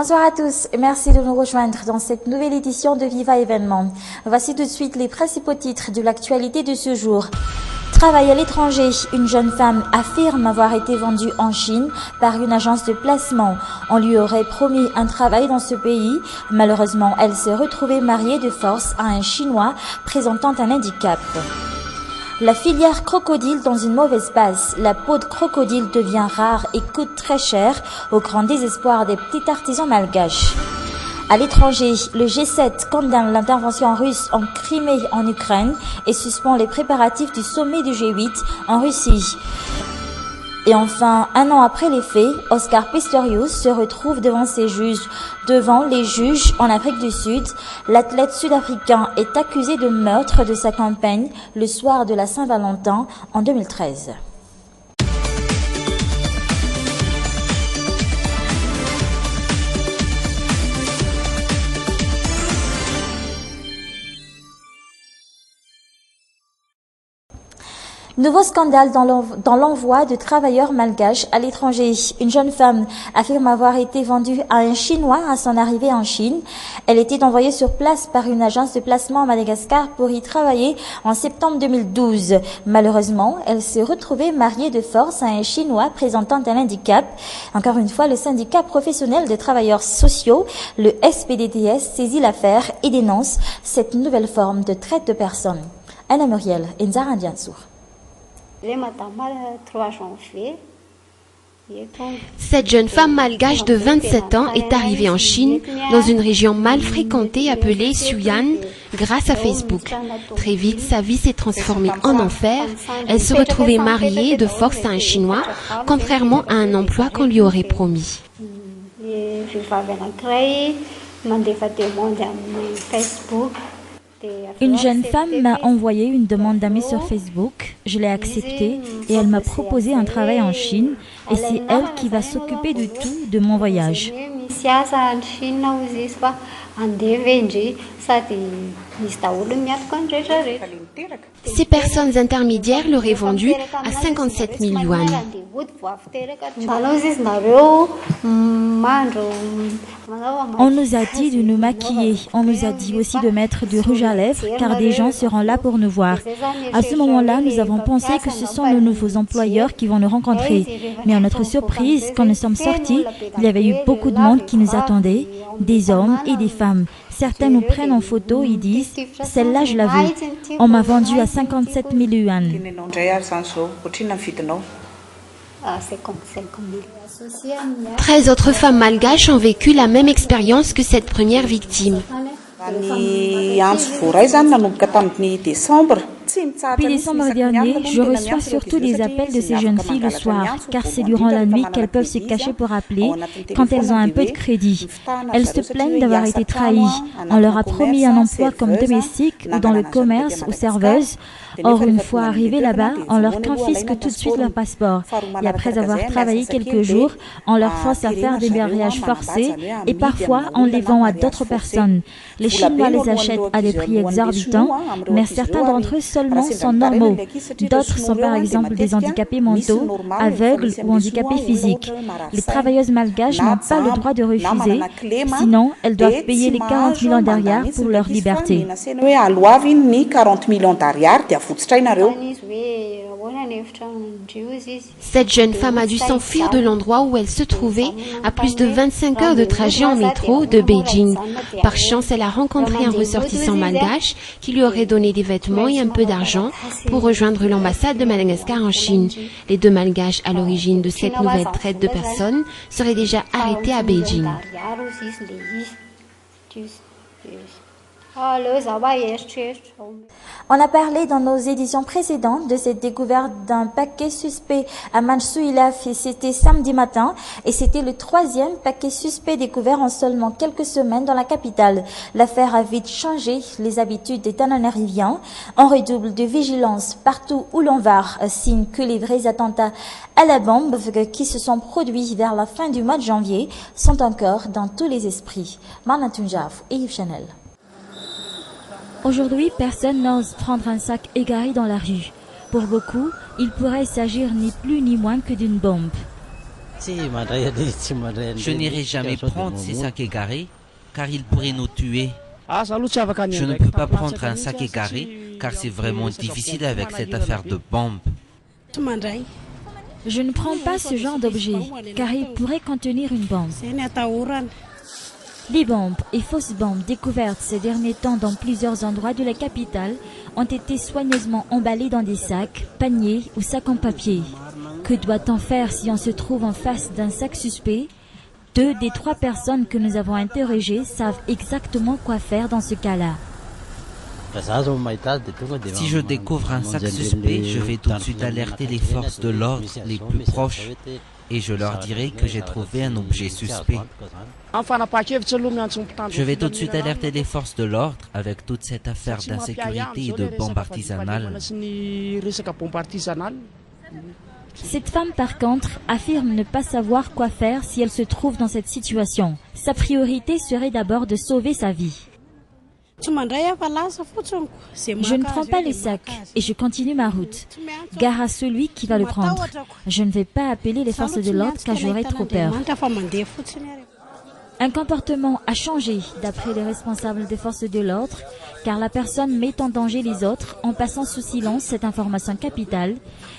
Bonsoir à tous, merci de nous rejoindre dans cette nouvelle édition de Viva Événement. Voici tout de suite les principaux titres de l'actualité de ce jour. Travail à l'étranger, une jeune femme affirme avoir été vendue en Chine par une agence de placement. On lui aurait promis un travail dans ce pays. Malheureusement, elle s'est retrouvée mariée de force à un Chinois présentant un handicap. La filière crocodile dans une mauvaise passe. La peau de crocodile devient rare et coûte très cher, au grand désespoir des petits artisans malgaches. À l'étranger, le G7 condamne l'intervention russe en Crimée en Ukraine et suspend les préparatifs du sommet du G8 en Russie. Et enfin, un an après les faits, Oscar Pistorius se retrouve devant les juges en Afrique du Sud. L'athlète sud-africain est accusé de meurtre de sa compagne le soir de la Saint-Valentin en 2013. Nouveau scandale dans l'envoi de travailleurs malgaches à l'étranger. Une jeune femme affirme avoir été vendue à un Chinois à son arrivée en Chine. Elle était envoyée sur place par une agence de placement à Madagascar pour y travailler en septembre 2012. Malheureusement, elle s'est retrouvée mariée de force à un Chinois présentant un handicap. Encore une fois, le syndicat professionnel de travailleurs sociaux, le SPDTS, saisit l'affaire et dénonce cette nouvelle forme de traite de personnes. Anna Muriel, Nzara Ndiansour. Cette jeune femme malgache de 27 ans est arrivée en Chine, dans une région mal fréquentée appelée Suyan, grâce à Facebook. Très vite, sa vie s'est transformée en enfer. Elle se retrouvait mariée de force à un Chinois, contrairement à un emploi qu'on lui aurait promis. Une jeune femme m'a envoyé une demande d'amie sur Facebook, je l'ai acceptée et elle m'a proposé un travail en Chine et c'est elle qui va s'occuper de tout de mon voyage. Ces personnes intermédiaires l'auraient vendu à 57 000 yuan. On nous a dit de nous maquiller, on nous a dit aussi de mettre du rouge à lèvres car des gens seront là pour nous voir. À ce moment-là, nous avons pensé que ce sont nos nouveaux employeurs qui vont nous rencontrer. Mais à notre surprise, quand nous sommes sortis, il y avait eu beaucoup de monde qui nous attendait, des hommes et des femmes. Certains nous prennent en photo et disent « Celle-là, je la veux ». On m'a vendu à 57 000 yuan. 13 autres femmes malgaches ont vécu la même expérience que cette première victime. Depuis décembre dernier, je reçois surtout des appels de ces jeunes filles le soir, car c'est durant la nuit qu'elles peuvent se cacher pour appeler quand elles ont un peu de crédit. Elles se plaignent d'avoir été trahies. On leur a promis un emploi comme domestique ou dans le commerce ou serveuse. Or, une fois arrivées là-bas, on leur confisque tout de suite leur passeport. Et après avoir travaillé quelques jours, on leur force à faire des mariages forcés et parfois on les vend à d'autres personnes. Les Chinois les achètent à des prix exorbitants, mais certains d'entre eux seulement sont normaux. D'autres sont par exemple des handicapés mentaux, aveugles ou handicapés physiques. Les travailleuses malgaches n'ont pas le droit de refuser, sinon elles doivent payer les 40 000 derrière pour leur liberté. Cette jeune femme a dû s'enfuir de l'endroit où elle se trouvait à plus de 25 heures de trajet en métro de Beijing. Par chance, elle a rencontré un ressortissant malgache qui lui aurait donné des vêtements et un peu d'argent pour rejoindre l'ambassade de Madagascar en Chine. Les deux malgaches à l'origine de cette nouvelle traite de personnes seraient déjà arrêtés à Beijing. On a parlé dans nos éditions précédentes de cette découverte d'un paquet suspect à Manchsuilaf et c'était samedi matin et c'était le 3e paquet suspect découvert en seulement quelques semaines dans la capitale. L'affaire a vite changé les habitudes des Tananariviens. On redouble de vigilance partout où l'on va, signe que les vrais attentats à la bombe qui se sont produits vers la fin du mois de janvier sont encore dans tous les esprits. Marna Tunjaf et Yves Chanel. Aujourd'hui, personne n'ose prendre un sac égaré dans la rue. Pour beaucoup, il pourrait s'agir ni plus ni moins que d'une bombe. Je n'irai jamais prendre ces sacs égarés, car ils pourraient nous tuer. Je ne peux pas prendre un sac égaré, car c'est vraiment difficile avec cette affaire de bombe. Je ne prends pas ce genre d'objet, car il pourrait contenir une bombe. Les bombes et fausses bombes découvertes ces derniers temps dans plusieurs endroits de la capitale ont été soigneusement emballées dans des sacs, paniers ou sacs en papier. Que doit-on faire si on se trouve en face d'un sac suspect? 2 des 3 personnes que nous avons interrogées savent exactement quoi faire dans ce cas-là. Si je découvre un sac suspect, je vais tout de suite alerter les forces de l'ordre les plus proches et je leur dirai que j'ai trouvé un objet suspect. Je vais tout de suite alerter les forces de l'ordre avec toute cette affaire d'insécurité et de bombes artisanales. Cette femme, par contre, affirme ne pas savoir quoi faire si elle se trouve dans cette situation. Sa priorité serait d'abord de sauver sa vie. Je ne prends pas les sacs et je continue ma route. Gare à celui qui va le prendre. Je ne vais pas appeler les forces de l'ordre car j'aurai trop peur. Un comportement a changé d'après les responsables des forces de l'ordre, car la personne met en danger les autres en passant sous silence cette information capitale,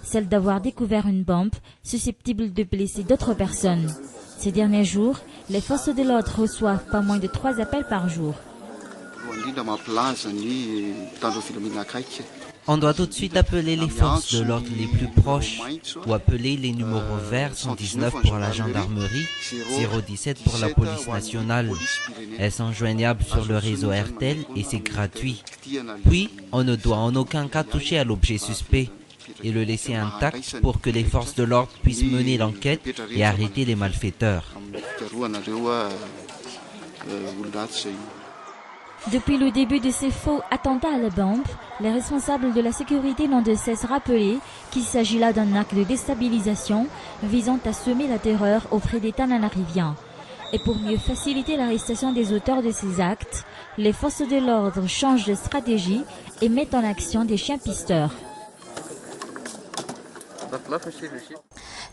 celle d'avoir découvert une bombe susceptible de blesser d'autres personnes. Ces derniers jours, les forces de l'ordre reçoivent pas moins de 3 appels par jour. On doit tout de suite appeler les forces de l'ordre les plus proches ou appeler les numéros verts 119 pour la gendarmerie, 017 pour la police nationale. Elles sont joignables sur le réseau RTL et c'est gratuit. Puis, on ne doit en aucun cas toucher à l'objet suspect et le laisser intact pour que les forces de l'ordre puissent mener l'enquête et arrêter les malfaiteurs. Depuis le début de ces faux attentats à la bombe, les responsables de la sécurité n'ont de cesse rappelé qu'il s'agit là d'un acte de déstabilisation visant à semer la terreur auprès des Tananariviens. Et pour mieux faciliter l'arrestation des auteurs de ces actes, les forces de l'ordre changent de stratégie et mettent en action des chiens pisteurs.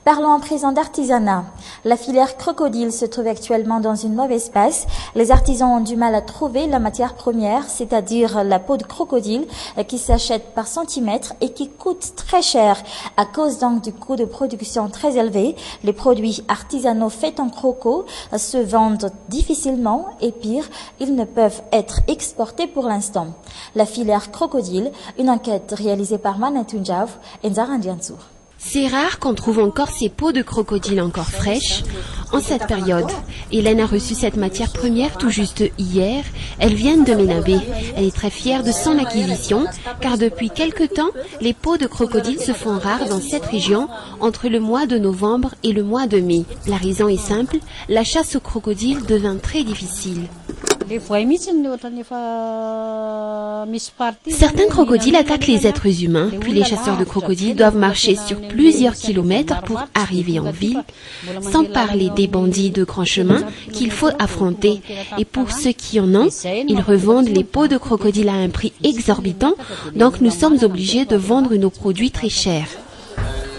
Parlons en présent d'artisanat. La filière crocodile se trouve actuellement dans une mauvaise passe. Les artisans ont du mal à trouver la matière première, c'est-à-dire la peau de crocodile qui s'achète par centimètre et qui coûte très cher. À cause donc du coût de production très élevé, les produits artisanaux faits en croco se vendent difficilement et pire, ils ne peuvent être exportés pour l'instant. La filière crocodile, une enquête réalisée par Manatunjav et Nzarandiansour. C'est rare qu'on trouve encore ces peaux de crocodile encore fraîches en cette période. Hélène a reçu cette matière première tout juste hier. Elles viennent de Ménabé. Elle est très fière de son acquisition car depuis quelque temps, les peaux de crocodile se font rares dans cette région entre le mois de novembre et le mois de mai. La raison est simple, la chasse aux crocodiles devint très difficile. Certains crocodiles attaquent les êtres humains, puis les chasseurs de crocodiles doivent marcher sur plusieurs kilomètres pour arriver en ville, sans parler des bandits de grand chemin qu'il faut affronter. Et pour ceux qui en ont, ils revendent les peaux de crocodile à un prix exorbitant, donc nous sommes obligés de vendre nos produits très chers.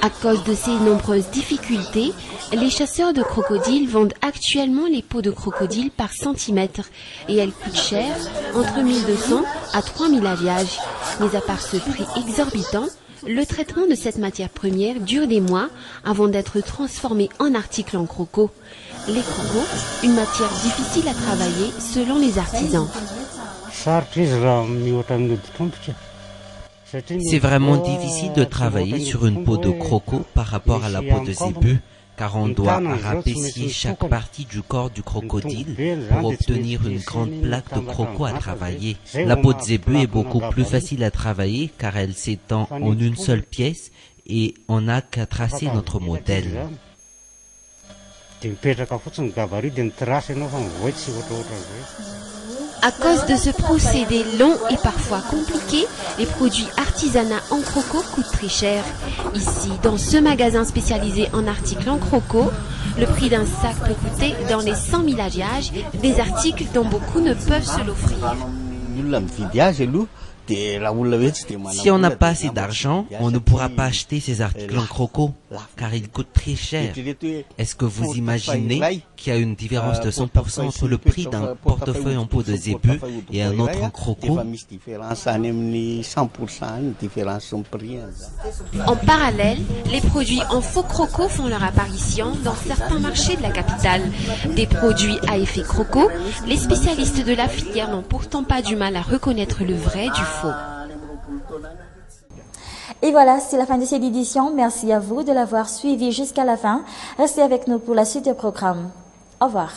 À cause de ces nombreuses difficultés, les chasseurs de crocodiles vendent actuellement les peaux de crocodile par centimètre et elles coûtent cher, entre 1200 à 3000 alliages. Mais à part ce prix exorbitant, le traitement de cette matière première dure des mois avant d'être transformé en article en croco. Les crocos, une matière difficile à travailler selon les artisans. C'est vraiment difficile de travailler sur une peau de croco par rapport à la peau de zébu, car on doit rapetisser chaque partie du corps du crocodile pour obtenir une grande plaque de croco à travailler. La peau de zébu est beaucoup plus facile à travailler car elle s'étend en une seule pièce et on n'a qu'à tracer notre modèle. À cause de ce procédé long et parfois compliqué, les produits artisanaux en croco coûtent très cher. Ici, dans ce magasin spécialisé en articles en croco, le prix d'un sac peut coûter dans les 100 000 alliages, des articles dont beaucoup ne peuvent se l'offrir. Si on n'a pas assez d'argent, on ne pourra pas acheter ces articles en croco, car ils coûtent très cher. Est-ce que vous imaginez qu'il y a une différence de 100% entre le prix d'un portefeuille en peau de zébu et un autre en croco? En parallèle, les produits en faux croco font leur apparition dans certains marchés de la capitale. Des produits à effet croco, les spécialistes de la filière n'ont pourtant pas du mal à reconnaître le vrai du faux. Et voilà, c'est la fin de cette édition. Merci à vous de l'avoir suivi jusqu'à la fin. Restez avec nous pour la suite du programme. Au revoir.